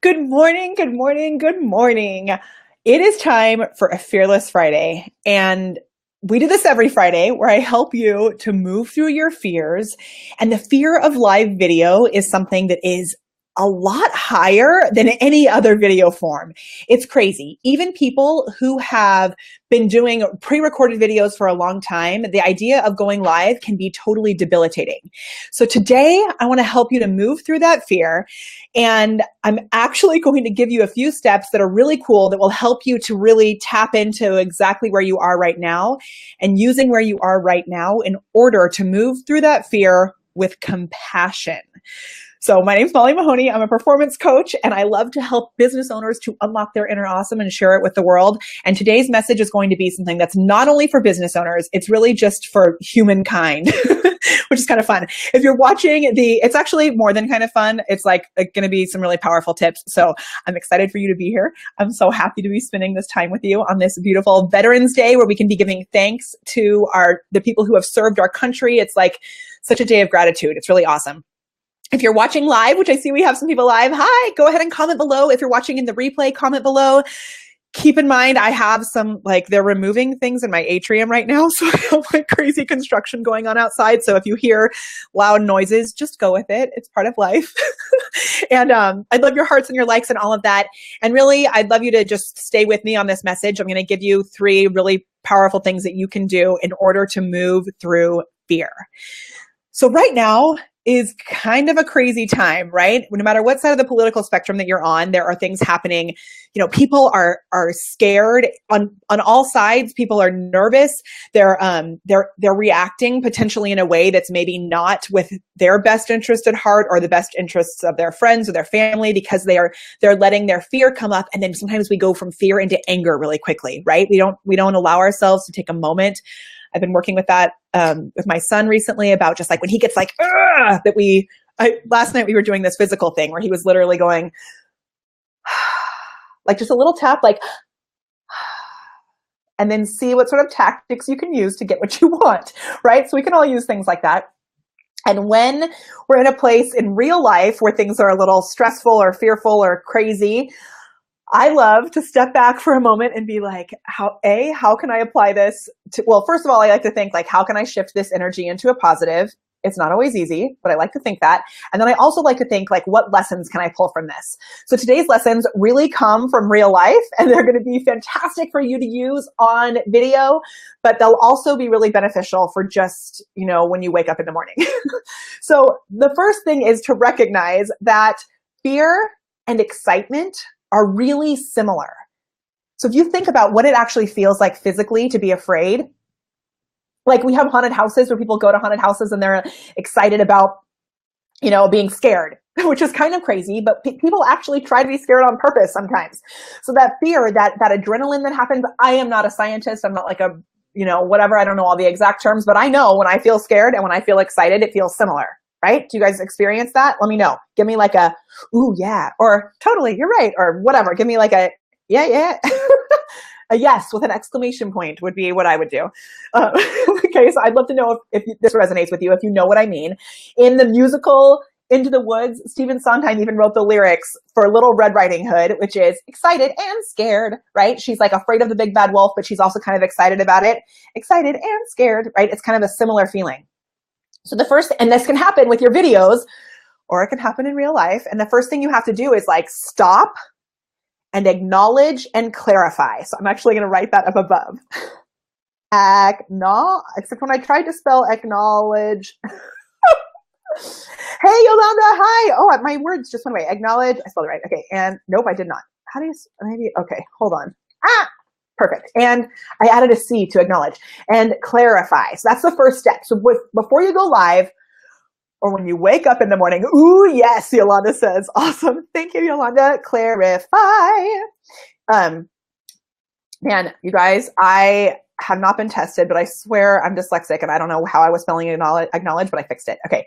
Good morning, good morning, good morning. It is time for a Fearless Friday. And we do this every Friday where I help you to move through your fears. And the fear of live video is something that is a lot higher than any other video form. It's crazy. Even people who have been doing pre-recorded videos for a long time, the idea of going live can be totally debilitating. So today I want to help you to move through that fear. And I'm actually going to give you a few steps that are really cool that will help you to really tap into exactly where you are right now and using where you are right now in order to move through that fear with compassion. So my name's Mahoney. I'm a performance coach, and I love to help business owners to unlock their inner awesome and share it with the world. And today's message is going to be something that's not only for business owners, it's really just for humankind, which is kind of fun. If you're watching it's actually more than kind of fun. It's like going to be some really powerful tips. So I'm excited for you to be here. I'm so happy to be spending this time with you on this beautiful Veterans Day where we can be giving thanks to the people who have served our country. It's like such a day of gratitude. It's really awesome. If you're watching live, which I see we have some people live, hi, go ahead and comment below. If you're watching in the replay, comment below. Keep in mind, I have they're removing things in my atrium right now. So I have crazy construction going on outside. So if you hear loud noises, just go with it. It's part of life. And I'd love your hearts and your likes and all of that. And really, I'd love you to just stay with me on this message. I'm going to give you 3 really powerful things that you can do in order to move through fear. So right now is kind of a crazy time, right? No matter what side of the political spectrum that you're on, there are things happening. People are scared on all sides. People are nervous. They're reacting potentially in a way that's maybe not with their best interest at heart or the best interests of their friends or their family, because they're letting their fear come up. And then sometimes we go from fear into anger really quickly, right? We don't allow ourselves to take a moment. I've been working with that with my son recently about just when he gets last night we were doing this physical thing where he was literally going just a little tap, and then see what sort of tactics you can use to get what you want, right? So we can all use things like that. And when we're in a place in real life where things are a little stressful or fearful or crazy, I love to step back for a moment and be like, how can I apply this to, well, first of all, I like to think how can I shift this energy into a positive? It's not always easy, but I like to think that. And then I also like to think what lessons can I pull from this? So today's lessons really come from real life, and they're going to be fantastic for you to use on video, but they'll also be really beneficial for just, when you wake up in the morning. So the first thing is to recognize that fear and excitement are really similar. So if you think about what it actually feels like physically to be afraid, we have haunted houses where people go to haunted houses and they're excited about, being scared, which is kind of crazy, but people actually try to be scared on purpose sometimes. So that fear, that adrenaline that happens, I am not a scientist. I'm not whatever. I don't know all the exact terms, but I know when I feel scared and when I feel excited, it feels similar. Right? Do you guys experience that? Let me know. Give me a, ooh, yeah, or totally, you're right, or whatever. Give me a, yeah. A yes with an exclamation point would be what I would do. Okay, so I'd love to know if this resonates with you, if you know what I mean. In the musical Into the Woods, Stephen Sondheim even wrote the lyrics for Little Red Riding Hood, which is excited and scared, right? She's afraid of the big bad wolf, but she's also kind of excited about it. Excited and scared, right? It's kind of a similar feeling. So and this can happen with your videos, or it can happen in real life. And the first thing you have to do is stop and acknowledge and clarify. So I'm actually going to write that up above. Except when I tried to spell acknowledge. Hey, Yolanda, hi. Oh, my words just went away. Acknowledge, I spelled it right. Okay, and nope, I did not. How do you, okay, hold on. Perfect. And I added a C to acknowledge and clarify. So that's the first step. So before you go live or when you wake up in the morning, ooh, yes, Yolanda says, awesome. Thank you, Yolanda. Clarify. Man, you guys, I have not been tested, but I swear I'm dyslexic and I don't know how I was spelling acknowledge, but I fixed it. Okay.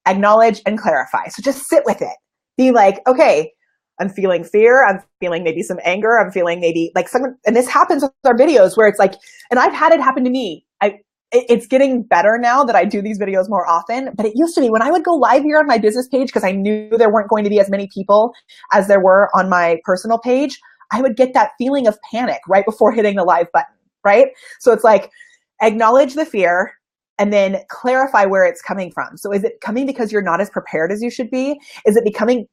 Acknowledge and clarify. So just sit with it. Be okay, I'm feeling fear. I'm feeling maybe some anger. I'm feeling maybe someone, and this happens with our videos where it's and I've had it happen to me. it's getting better now that I do these videos more often, but it used to be when I would go live here on my business page, because I knew there weren't going to be as many people as there were on my personal page, I would get that feeling of panic right before hitting the live button, right? So it's like, acknowledge the fear and then clarify where it's coming from. So is it coming because you're not as prepared as you should be? Is it coming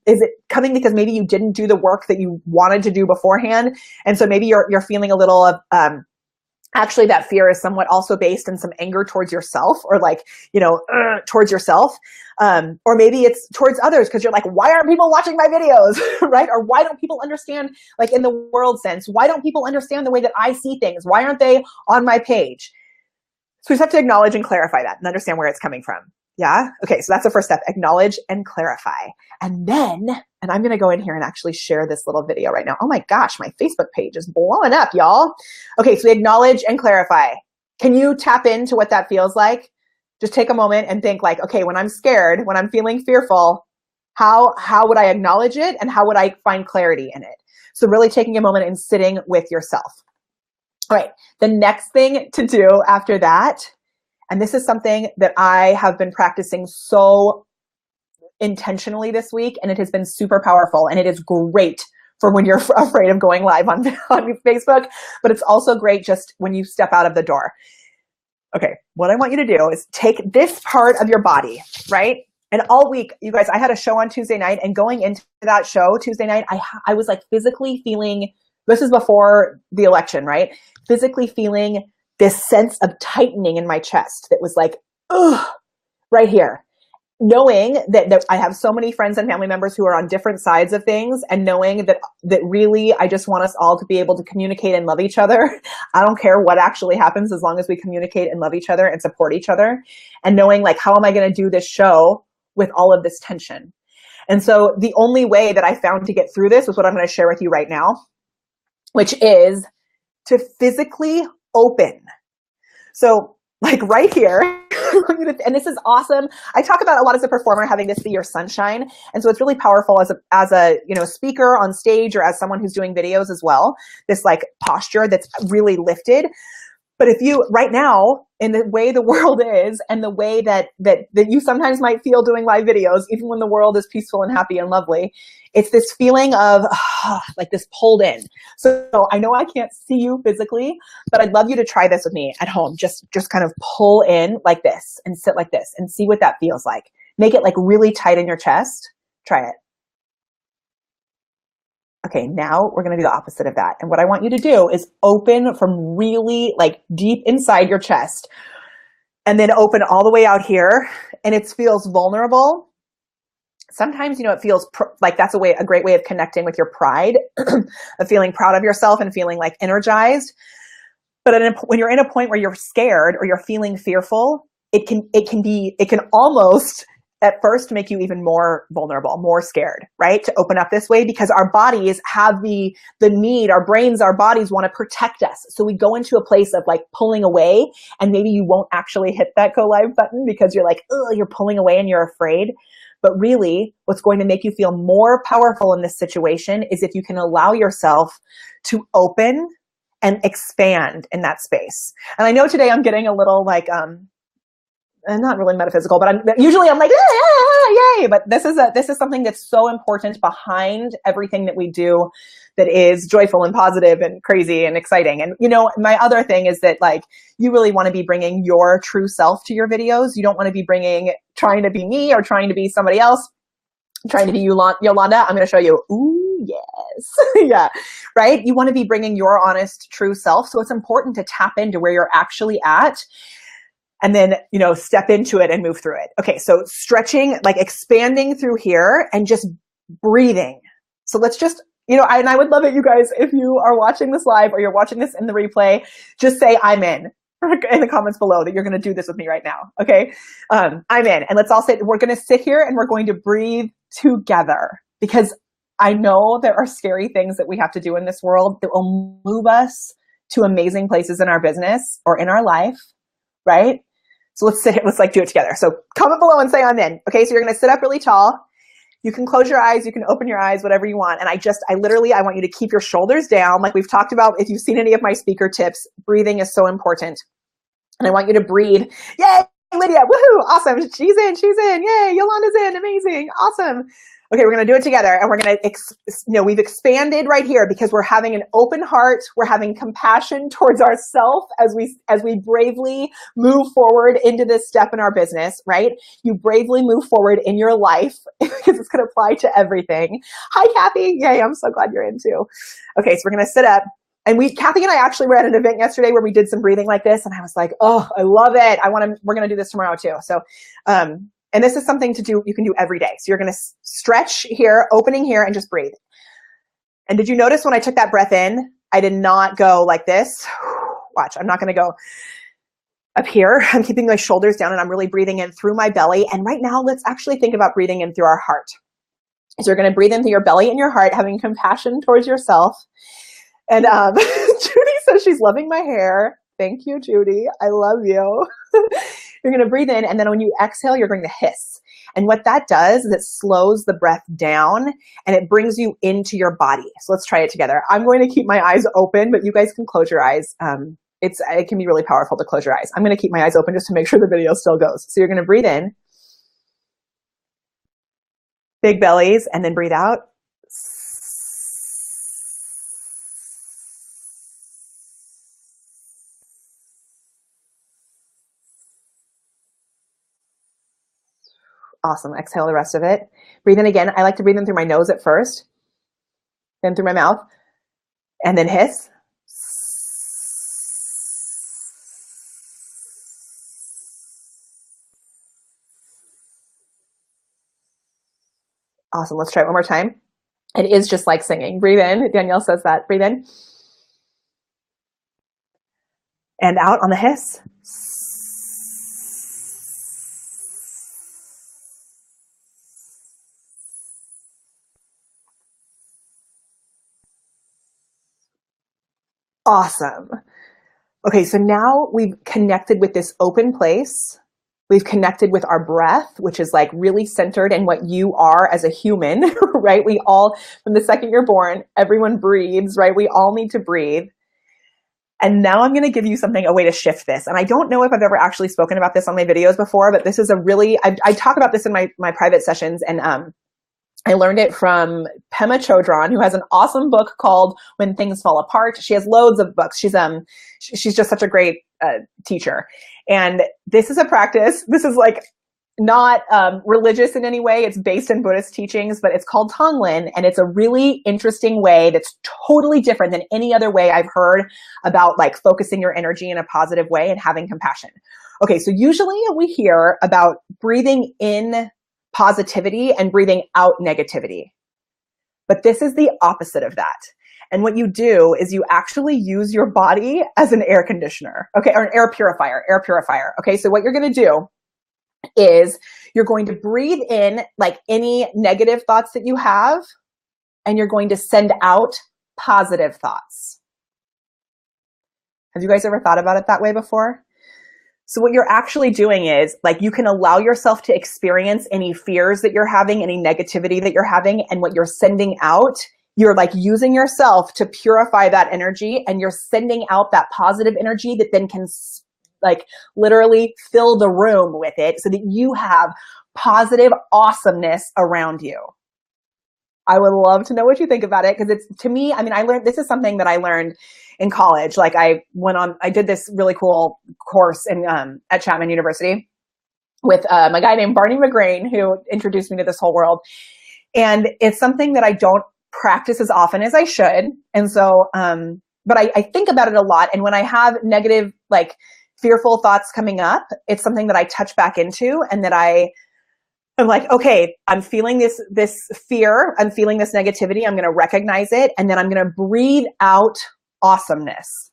because maybe you didn't do the work that you wanted to do beforehand? And so maybe you're feeling a little of, actually that fear is somewhat also based in some anger towards yourself, or like, towards yourself. Or maybe it's towards others because you're like, why aren't people watching my videos, right? Or why don't people understand, like in the world sense, why don't people understand the way that I see things? Why aren't they on my page? So we just have to acknowledge and clarify that and understand where it's coming from. Yeah? Okay, so that's the first step, acknowledge and clarify. And then, and I'm gonna go in here and actually share this little video right now. Oh my gosh, my Facebook page is blowing up, y'all. Okay, so we acknowledge and clarify. Can you tap into what that feels like? Just take a moment and think like, okay, when I'm scared, when I'm feeling fearful, how would I acknowledge it and how would I find clarity in it? So really taking a moment and sitting with yourself. All right, the next thing to do after that, and this is something that I have been practicing so intentionally this week, and it has been super powerful, and it is great for when you're afraid of going live on Facebook, but it's also great just when you step out of the door. Okay, what I want you to do is take this part of your body, right? And all week, you guys, I had a show on Tuesday night, and going into that show Tuesday night, I was like physically feeling, this is before the election, right? Physically feeling this sense of tightening in my chest that was like, ugh, right here. Knowing that I have so many friends and family members who are on different sides of things, and knowing that really I just want us all to be able to communicate and love each other. I don't care what actually happens as long as we communicate and love each other and support each other. And knowing like, how am I going to do this show with all of this tension? And so the only way that I found to get through this was what I'm going to share with you right now, which is to physically open. So like right here, and this is awesome. I talk about a lot as a performer, having this be your sunshine. And so it's really powerful as a speaker on stage, or as someone who's doing videos as well, this like posture that's really lifted. But if you, right now, in the way the world is, and the way that you sometimes might feel doing live videos, even when the world is peaceful and happy and lovely, it's this feeling of like this pulled in. So I know I can't see you physically, but I'd love you to try this with me at home. Just kind of pull in like this and sit like this and see what that feels like. Make it like really tight in your chest. Try it. Okay, now we're going to do the opposite of that. And what I want you to do is open from really like deep inside your chest, and then open all the way out here. And it feels vulnerable. Sometimes, it feels like that's a great way of connecting with your pride, of feeling proud of yourself and feeling like energized. But when you're in a point where you're scared or you're feeling fearful, it can almost at first make you even more vulnerable, more scared, right? To open up this way, because our bodies have the need, our brains, our bodies want to protect us. So we go into a place of like pulling away, and maybe you won't actually hit that go live button because you're like, oh, you're pulling away and you're afraid. But really, what's going to make you feel more powerful in this situation is if you can allow yourself to open and expand in that space. And I know today I'm getting a little like, not really metaphysical, but usually I'm like, yay! But this is something that's so important behind everything that we do, that is joyful and positive and crazy and exciting. And my other thing is that like, you really want to be bringing your true self to your videos. You don't want to be trying to be me or trying to be somebody else, trying to be Yolanda. I'm going to show you. Ooh, yes. Yeah. Right. You want to be bringing your honest, true self. So it's important to tap into where you're actually at, and then, step into it and move through it. Okay. So stretching, like expanding through here and just breathing. So let's just, and I would love it, you guys, if you are watching this live or you're watching this in the replay, just say I'm in the comments below that you're going to do this with me right now. Okay. I'm in, and let's all we're going to sit here and we're going to breathe together, because I know there are scary things that we have to do in this world that will move us to amazing places in our business or in our life. Right? So let's sit here. Let's like do it together. So comment below and say I'm in. Okay. So you're going to sit up really tall. You can close your eyes. You can open your eyes, whatever you want. And I want you to keep your shoulders down. Like we've talked about, if you've seen any of my speaker tips, breathing is so important. And I want you to breathe. Yay, Lydia. Woohoo. Awesome. She's in. She's in. Yay. Yolanda's in. Amazing. Awesome. Okay, we're going to do it together, and we're going to, we've expanded right here because we're having an open heart. We're having compassion towards ourselves as we bravely move forward into this step in our business, right? You bravely move forward in your life because it's going to apply to everything. Hi, Kathy. Yay. I'm so glad you're in too. Okay, so we're going to sit up. And Kathy and I actually were at an event yesterday where we did some breathing like this, and I was like, oh, I love it. We're going to do this tomorrow too. So, and this is something you can do every day. So you're going to stretch here, opening here, and just breathe. And did you notice when I took that breath in, I did not go like this? Watch, I'm not going to go up here. I'm keeping my shoulders down, and I'm really breathing in through my belly. And right now, let's actually think about breathing in through our heart. So you're going to breathe in through your belly and your heart, having compassion towards yourself. And Judy says she's loving my hair. Thank you, Judy. I love you. You're going to breathe in, and then when you exhale, you're going to hiss. And what that does is it slows the breath down, and it brings you into your body. So let's try it together. I'm going to keep my eyes open, but you guys can close your eyes. It can be really powerful to close your eyes. I'm going to keep my eyes open just to make sure the video still goes. So you're going to breathe in, big bellies, and then breathe out. Awesome. Exhale the rest of it. Breathe in again. I like to breathe in through my nose at first, then through my mouth, and then hiss. Awesome. Let's try it one more time. It is just like singing. Breathe in. Danielle says that. Breathe in. And out on the hiss. Awesome. Okay, so now we've connected with this open place. We've connected with our breath, which is like really centered in what you are as a human, right? We all, from the second you're born, everyone breathes, right? We all need to breathe. And now I'm going to give you a way to shift this. And I don't know if I've ever actually spoken about this on my videos before, but this is I talk about this in my private sessions, and I learned it from Pema Chodron, who has an awesome book called When Things Fall Apart. She has loads of books. She's just such a great teacher. And this is a practice. This is like not religious in any way. It's based in Buddhist teachings, but it's called Tonglen. And it's a really interesting way that's totally different than any other way I've heard about like focusing your energy in a positive way and having compassion. Okay, so usually we hear about breathing in positivity and breathing out negativity. But this is the opposite of that. And what you do is you actually use your body as an air conditioner, okay, or an air purifier. Okay, so what you're going to do is you're going to breathe in like any negative thoughts that you have, and you're going to send out positive thoughts. Have you guys ever thought about it that way before? So what you're actually doing is like you can allow yourself to experience any fears that you're having, any negativity that you're having, and what you're sending out, you're like using yourself to purify that energy, and you're sending out that positive energy that then can like literally fill the room with it so that you have positive awesomeness around you. I would love to know what you think about it, because it's, to me, I mean, this is something that I learned in college. Like I did this really cool course at Chapman University with a guy named Barney McGrain, who introduced me to this whole world. And it's something that I don't practice as often as I should. And so, but I think about it a lot. And when I have negative, like fearful thoughts coming up, it's something that I touch back into, and that I'm like, okay, I'm feeling this fear. I'm feeling this negativity. I'm going to recognize it. And then I'm going to breathe out awesomeness.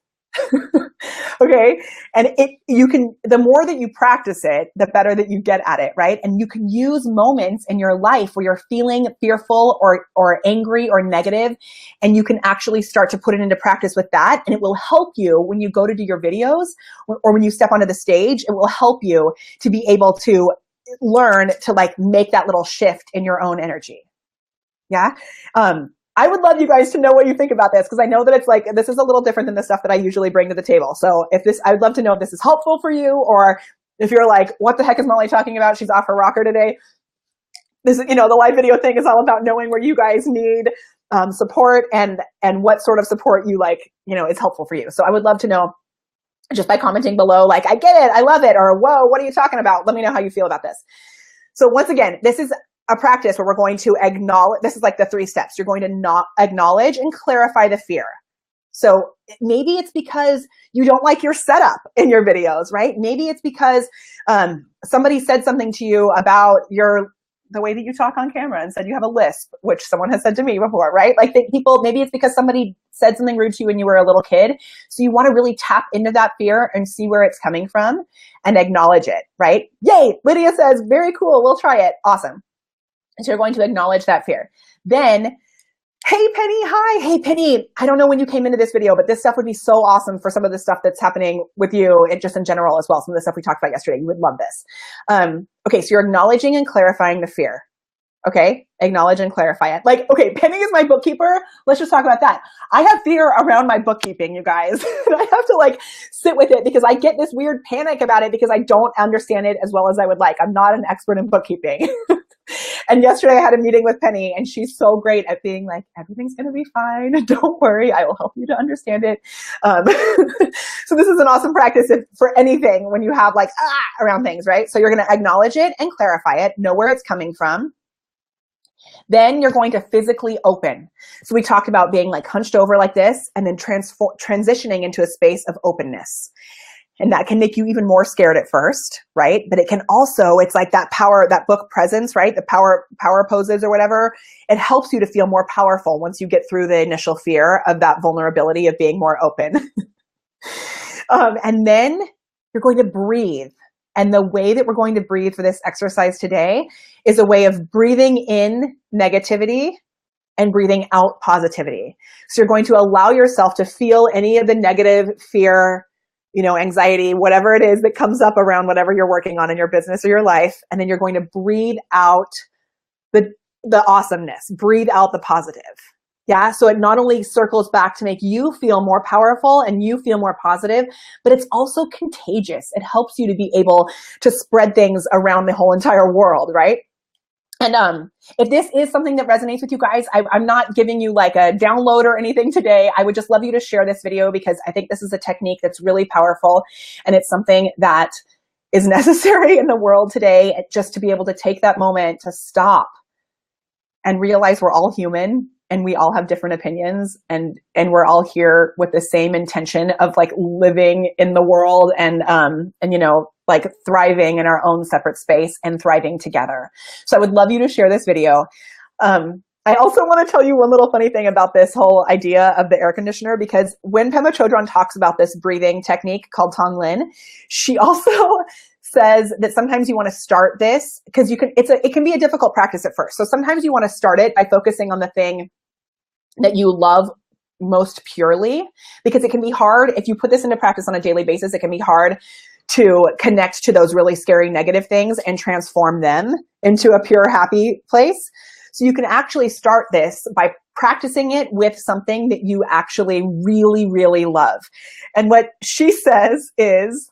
Okay. And the more that you practice it, the better that you get at it. Right. And you can use moments in your life where you're feeling fearful or angry or negative, and you can actually start to put it into practice with that. And it will help you when you go to do your videos or when you step onto the stage. It will help you to be able to learn to like make that little shift in your own energy. Yeah. I would love you guys to know what you think about this, because I know that it's like, this is a little different than the stuff that I usually bring to the table. So I would love to know if this is helpful for you, or if you're like, what the heck is Molly talking about? She's off her rocker today. This is, the live video thing is all about knowing where you guys need support and what sort of support you like, is helpful for you. So I would love to know, just by commenting below, like, I get it, I love it, or whoa, what are you talking about? Let me know how you feel about this. So once again, this is a practice where we're going to acknowledge, this is like the 3 steps. You're going to not acknowledge and clarify the fear. So maybe it's because you don't like your setup in your videos, right? Maybe it's because somebody said something to you about the way that you talk on camera and said you have a lisp, which someone has said to me before, right? Like maybe it's because somebody said something rude to you when you were a little kid. So you want to really tap into that fear and see where it's coming from and acknowledge it, right? Yay, Lydia says, very cool, we'll try it. Awesome. So you're going to acknowledge that fear. Then, hey Penny, hi. Hey Penny, I don't know when you came into this video, but this stuff would be so awesome for some of the stuff that's happening with you and just in general as well. Some of the stuff we talked about yesterday, you would love this. Okay, so you're acknowledging and clarifying the fear. Okay, acknowledge and clarify it. Like, okay, Penny is my bookkeeper. Let's just talk about that. I have fear around my bookkeeping, you guys. And I have to like sit with it because I get this weird panic about it because I don't understand it as well as I would like. I'm not an expert in bookkeeping. And yesterday I had a meeting with Penny, and she's so great at being like, everything's going to be fine. Don't worry. I will help you to understand it. So this is an awesome practice for anything when you have like, around things, right? So you're going to acknowledge it and clarify it, know where it's coming from. Then you're going to physically open. So we talked about being like hunched over like this and then transitioning into a space of openness. And that can make you even more scared at first, right? But it can also, it's like that power, that book presence, right? The power poses or whatever. It helps you to feel more powerful once you get through the initial fear of that vulnerability of being more open. And then you're going to breathe. And the way that we're going to breathe for this exercise today is a way of breathing in negativity and breathing out positivity. So you're going to allow yourself to feel any of the negative fear, anxiety, whatever it is that comes up around whatever you're working on in your business or your life. And then you're going to breathe out the awesomeness, breathe out the positive. Yeah. So it not only circles back to make you feel more powerful and you feel more positive, but it's also contagious. It helps you to be able to spread things around the whole entire world. Right. And if this is something that resonates with you guys, I'm not giving you like a download or anything today. I would just love you to share this video because I think this is a technique that's really powerful, and it's something that is necessary in the world today, just to be able to take that moment to stop and realize we're all human and we all have different opinions, and we're all here with the same intention of like living in the world and like thriving in our own separate space and thriving together. So I would love you to share this video. I also want to tell you one little funny thing about this whole idea of the air conditioner, because when Pema Chodron talks about this breathing technique called Tong Lin, she also says that sometimes you want to start this because it can be a difficult practice at first. So sometimes you want to start it by focusing on the thing that you love most purely, because it can be hard if you put this into practice on a daily basis. It can be hard to connect to those really scary negative things and transform them into a pure, happy place. So you can actually start this by practicing it with something that you actually really, really love. And what she says is,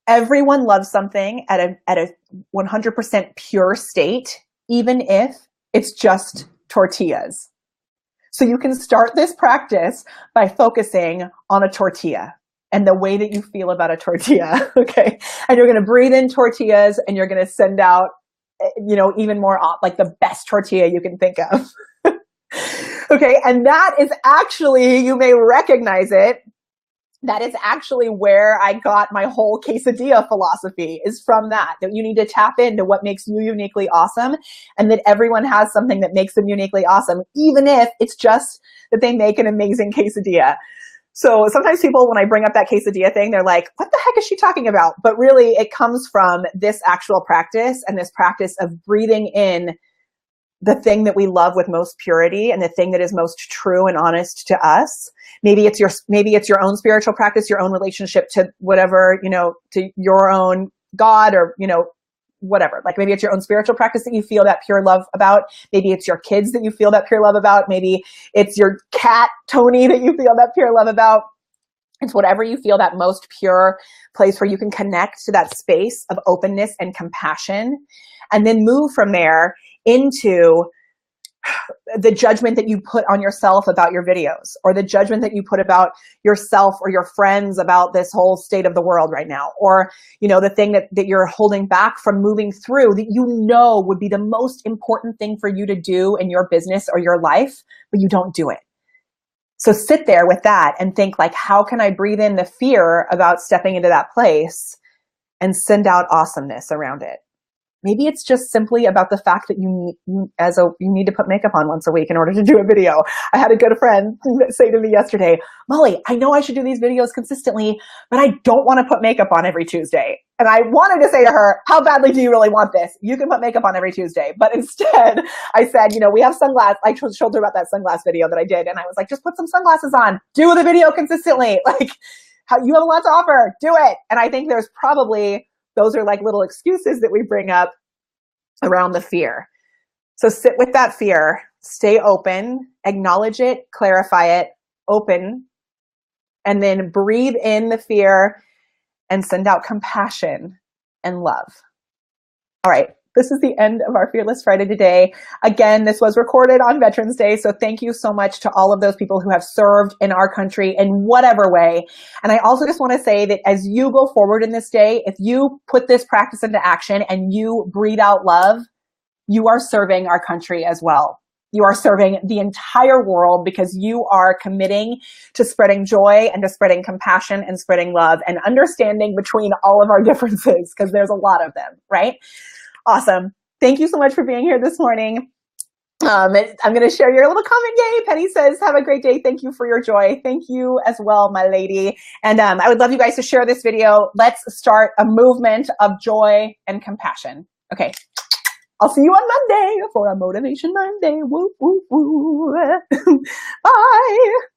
everyone loves something at a 100% pure state, even if it's just tortillas. So you can start this practice by focusing on a tortilla and the way that you feel about a tortilla, okay? And you're gonna breathe in tortillas and you're gonna send out, even more, like the best tortilla you can think of. Okay, and that is actually, you may recognize it, that is actually where I got my whole quesadilla philosophy, is from that you need to tap into what makes you uniquely awesome, and that everyone has something that makes them uniquely awesome, even if it's just that they make an amazing quesadilla. So sometimes people, when I bring up that quesadilla thing, they're like, what the heck is she talking about? But really it comes from this actual practice, and this practice of breathing in the thing that we love with most purity and the thing that is most true and honest to us. Maybe it's your own spiritual practice, your own relationship to whatever, to your own God, or, whatever. Like maybe it's your own spiritual practice that you feel that pure love about. Maybe it's your kids that you feel that pure love about. Maybe it's your cat, Tony, that you feel that pure love about. It's whatever you feel that most pure place where you can connect to that space of openness and compassion, and then move from there into the judgment that you put on yourself about your videos, or the judgment that you put about yourself or your friends about this whole state of the world right now, or, you know, the thing that you're holding back from moving through that you know would be the most important thing for you to do in your business or your life, but you don't do it. So sit there with that and think like, how can I breathe in the fear about stepping into that place and send out awesomeness around it? Maybe it's just simply about the fact that you need to put makeup on once a week in order to do a video. I had a good friend say to me yesterday, Molly, I know I should do these videos consistently, but I don't want to put makeup on every Tuesday. And I wanted to say to her, how badly do you really want this? You can put makeup on every Tuesday. But instead I said, you know, we have sunglasses. I told her about that sunglass video that I did. And I was like, just put some sunglasses on, do the video consistently. Like, you have a lot to offer, do it. And I think there's probably, those are like little excuses that we bring up around the fear. So sit with that fear, stay open, acknowledge it, clarify it, open, and then breathe in the fear and send out compassion and love. All right. This is the end of our Fearless Friday today. Again, this was recorded on Veterans Day, so thank you so much to all of those people who have served in our country in whatever way. And I also just want to say that as you go forward in this day, if you put this practice into action and you breathe out love, you are serving our country as well. You are serving the entire world because you are committing to spreading joy and to spreading compassion and spreading love and understanding between all of our differences, because there's a lot of them, right? Awesome. Thank you so much for being here this morning. I'm going to share your little comment. Yay. Penny says, have a great day. Thank you for your joy. Thank you as well, my lady. And I would love you guys to share this video. Let's start a movement of joy and compassion. Okay. I'll see you on Monday for a Motivation Monday. Woo, woo, woo. Bye.